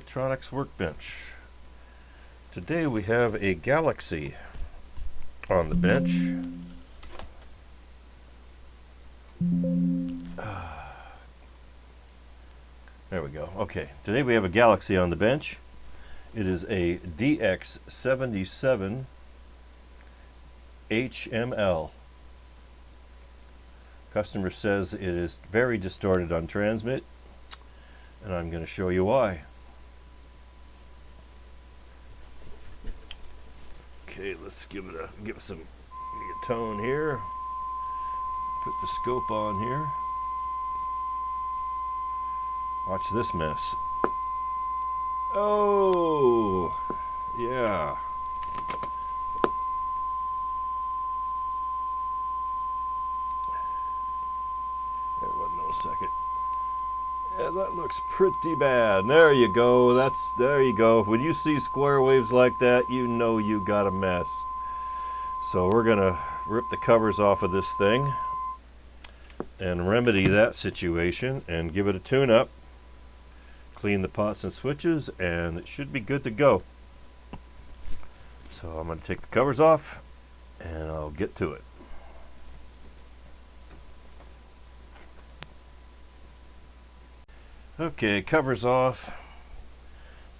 Electronics Workbench. Today we have a Galaxy on the bench. There we go. Okay, today we have a Galaxy on the bench. It is a DX77 HML. Customer says it is very distorted on transmit, and I'm going to show you why. Okay, let's give it some tone here. Put the scope on here. Watch this mess. Oh, yeah. There wasn't no second. Yeah, that looks pretty bad. There you go. There you go. When you see square waves like that, you know you got a mess. So we're gonna rip the covers off of this thing and remedy that situation and give it a tune-up. Clean the pots and switches, and it should be good to go. So I'm going to take the covers off, and I'll get to it. Okay, covers off.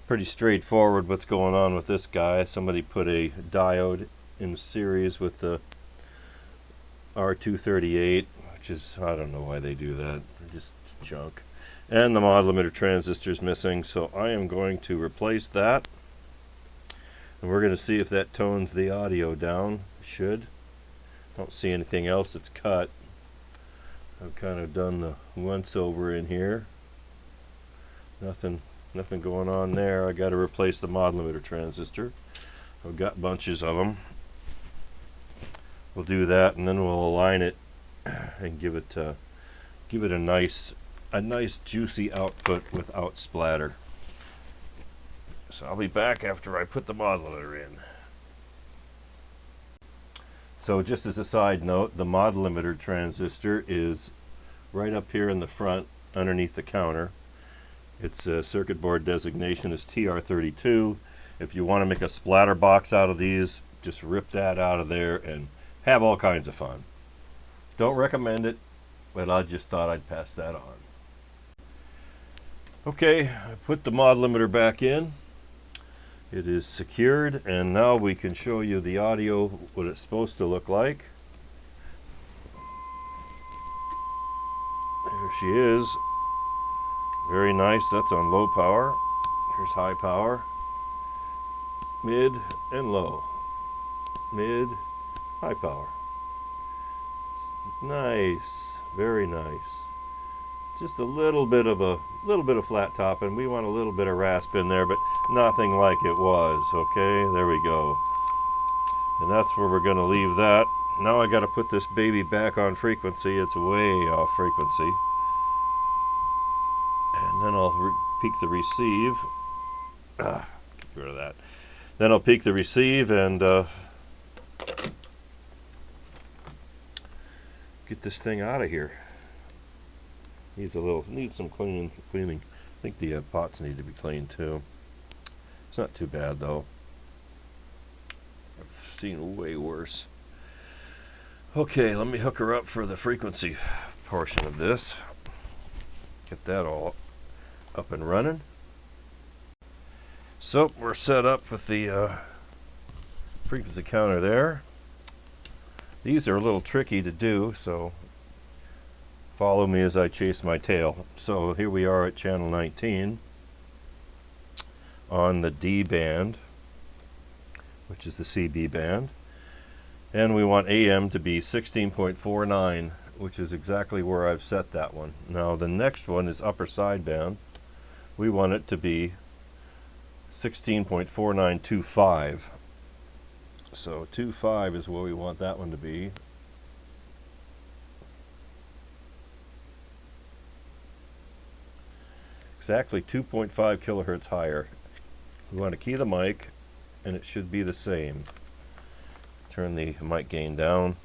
Pretty straightforward what's going on with this guy. Somebody put a diode in series with the R238, which is, I don't know why they do that. They're just junk. And the mod limiter transistor is missing, so I am going to replace that. And we're going to see if that tones the audio down. It should. Don't see anything else that's cut. I've kind of done the once over in here. Nothing going on there. I got to replace the mod limiter transistor. I've got bunches of them. We'll do that, and then we'll align it and give it a nice juicy output without splatter. So I'll be back after I put the mod limiter in. So just as a side note, the mod limiter transistor is right up here in the front underneath the counter. Its circuit board designation is TR32. If you want to make a splatter box out of these, just rip that out of there and have all kinds of fun. Don't recommend it, but I just thought I'd pass that on. Okay, I put the mod limiter back in. It is secured, and now we can show you the audio, what it's supposed to look like. There she is. Very nice. That's on low power. Here's high power. Mid and low. Mid, high power. Nice. Very nice. Just a little bit of flat top, and we want a little bit of rasp in there, but nothing like it was. Okay, there we go. And that's where we're going to leave that. Now I got to put this baby back on frequency. It's way off frequency. And then I'll peak the receive. Get rid of that. Then I'll peak the receive and get this thing out of here. Needs some cleaning. I think the pots need to be cleaned too. It's not too bad though. I've seen way worse. Okay, let me hook her up for the frequency portion of this. Get that all up and running. So we're set up with the frequency counter there. These are a little tricky to do, so follow me as I chase my tail. So here we are at channel 19 on the D band, which is the CB band. And we want AM to be 16.49, which is exactly where I've set that one. Now the next one is upper sideband. We want it to be 16.4925. So 25 is where we want that one to be. Exactly 2.5 kilohertz higher. We want to key the mic, and it should be the same. Turn the mic gain down.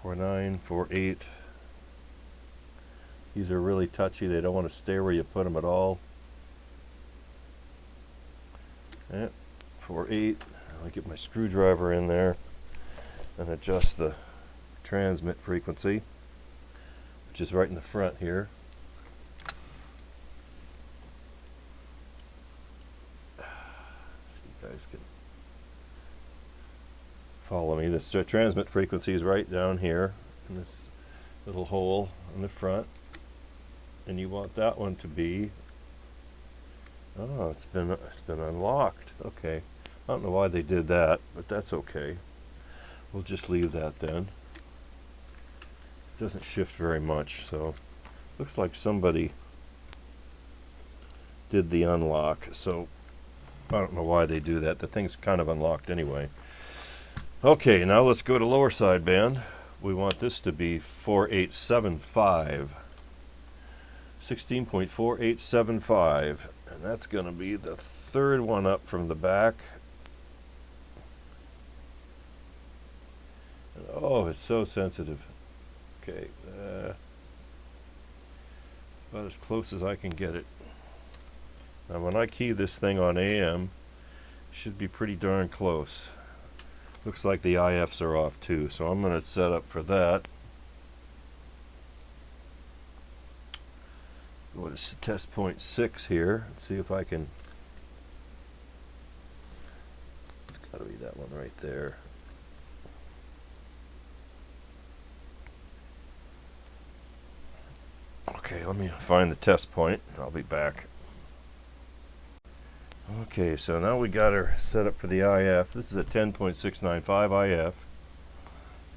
4948. These are really touchy. They don't want to stay where you put them at all. And 4/8. I'll get my screwdriver in there and adjust the transmit frequency, which is right in the front here. So you guys can follow me. This transmit frequency is right down here in this little hole in the front, and you want that one to be, oh, it's been unlocked. Okay, I don't know why they did that, but that's okay. We'll just leave that then. It doesn't shift very much, so looks like somebody did the unlock, so I don't know why they do that. The thing's kind of unlocked anyway. Okay, now let's go to lower sideband. We want this to be 4875. 16.4875, and that's going to be the third one up from the back. Oh, it's so sensitive. Okay, about as close as I can get it. Now when I key this thing on AM, it should be pretty darn close. Looks like the IFs are off too, so I'm going to set up for that. Go to test point 6 here and see if I can. It's got to be that one right there. Okay, let me find the test point. I'll be back. Okay, so now we got her set up for the IF. This is a 10.695 IF,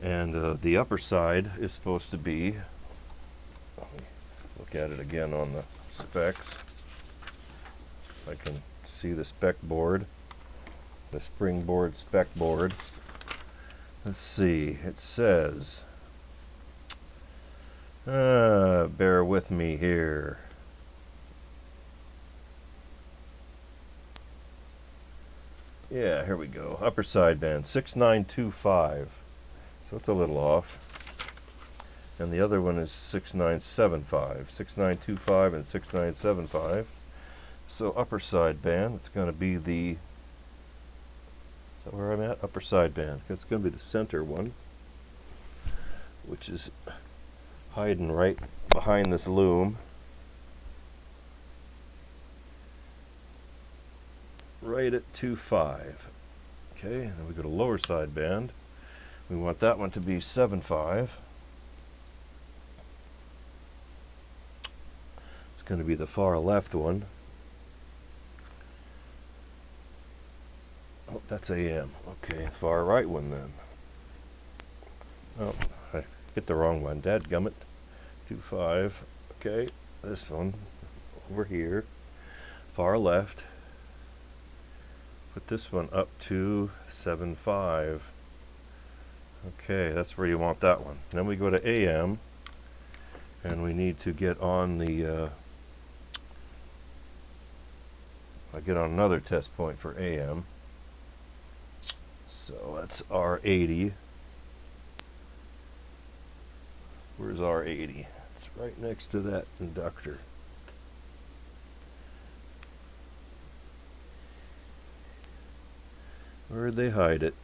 and the upper side is supposed to be, let me look at it again on the specs. I can see the spec board, the springboard spec board. Let's see, it says, bear with me here. Yeah, here we go. Upper sideband, 6925. So it's a little off. And the other one is 6975. 6925 and 6975. So upper sideband, it's going to be the, is that where I'm at? Upper sideband. It's going to be the center one, which is hiding right behind this loom. Right at 2.5. Okay, and then we go to lower sideband. We want that one to be 7.5. It's going to be the far left one. Oh, that's AM. Okay, far right one then. Oh, I hit the wrong one. Dadgummit. 2.5. Okay, this one over here. Far left. Put this one up to 7.5. Okay, that's where you want that one. Then we go to AM, and we need to get on the, I get on another test point for AM. So that's R80. Where's R80? It's right next to that inductor. Where'd they hide it?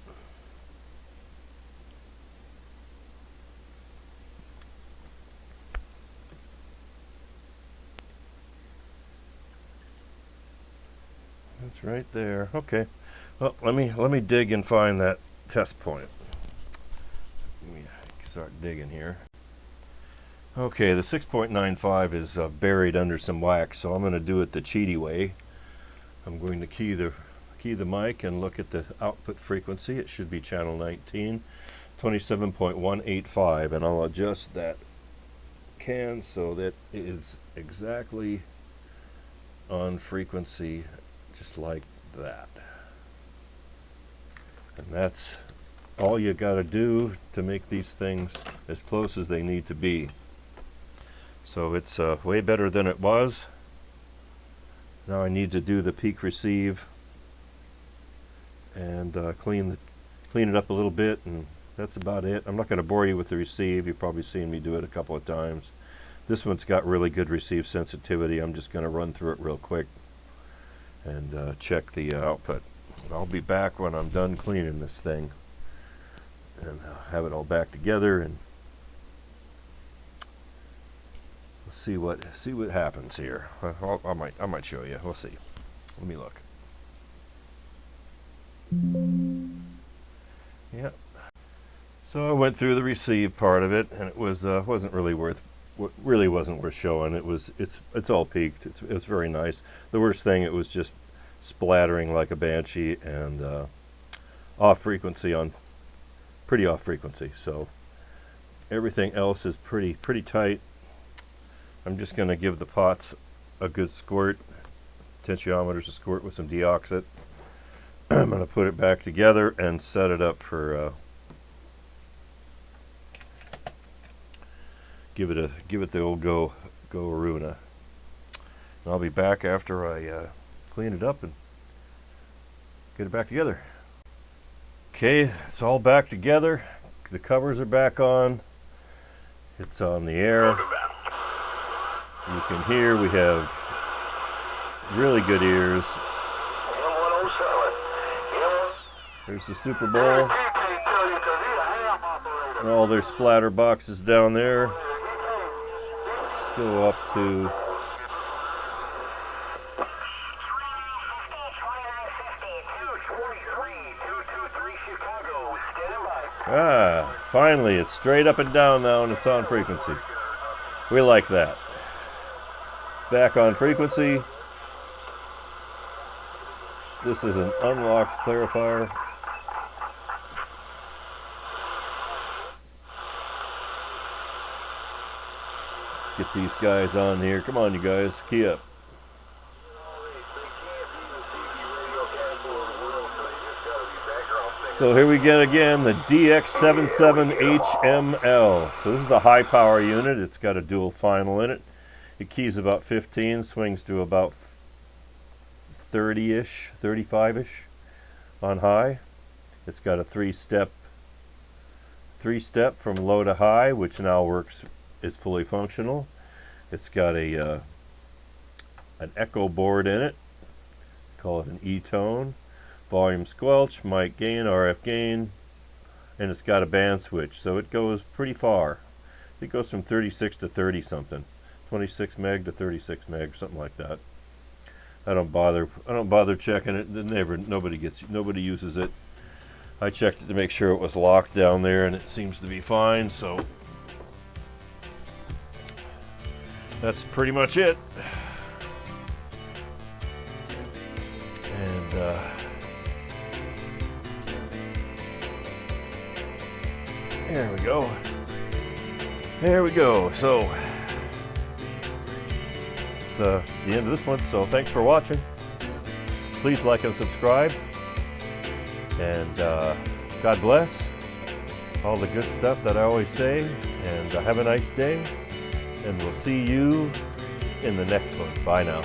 That's right there. Okay. Well, let me dig and find that test point. Let me start digging here. Okay, the 6.95 is buried under some wax, so I'm going to do it the cheaty way. I'm going to key the mic and look at the output frequency. It should be channel 19, 27.185, and I'll adjust that can so that it is exactly on frequency, just like that. And that's all you got to do to make these things as close as they need to be. So it's way better than it was. Now I need to do the peak receive and clean it up a little bit, and that's about it. I'm not going to bore you with the receive. You've probably seen me do it a couple of times. This one's got really good receive sensitivity. I'm just going to run through it real quick and check the output. I'll be back when I'm done cleaning this thing and have it all back together, and we'll see what happens here. I might show you. We'll see. Let me look. Yeah. So I went through the receive part of it, and it wasn't really worth showing. It's all peaked. It's very nice. The worst thing, it was just splattering like a banshee and pretty off frequency. So everything else is pretty tight. I'm just going to give the pots a good squirt, potentiometers a squirt with some deoxit. I'm going to put it back together and set it up for give it the old go Aruna. And I'll be back after I clean it up and get it back together. Okay, it's all back together. The covers are back on. It's on the air. You can hear we have really good ears. There's the Super Bowl. And all their splatter boxes down there. Let's go up to finally it's straight up and down now, and it's on frequency. We like that. Back on frequency. This is an unlocked clarifier. Get these guys on here. Come on, you guys. Key up. So here we go again, the DX77HML. So this is a high power unit. It's got a dual final in it. It keys about 15, swings to about 30-ish, 35-ish on high. It's got a three-step from low to high, which now is fully functional. It's got an echo board in it. Call it an E-tone. Volume squelch, mic gain, RF gain, and it's got a band switch, so it goes pretty far. It goes from 36 to 30 something, 26 meg to 36 meg, something like that. I don't bother checking it. Nobody uses it. I checked it to make sure it was locked down there, and it seems to be fine. So that's pretty much it. And there we go. There we go. So it's the end of this one. So thanks for watching. Please like and subscribe. And God bless. All the good stuff that I always say. And have a nice day. And we'll see you in the next one. Bye now.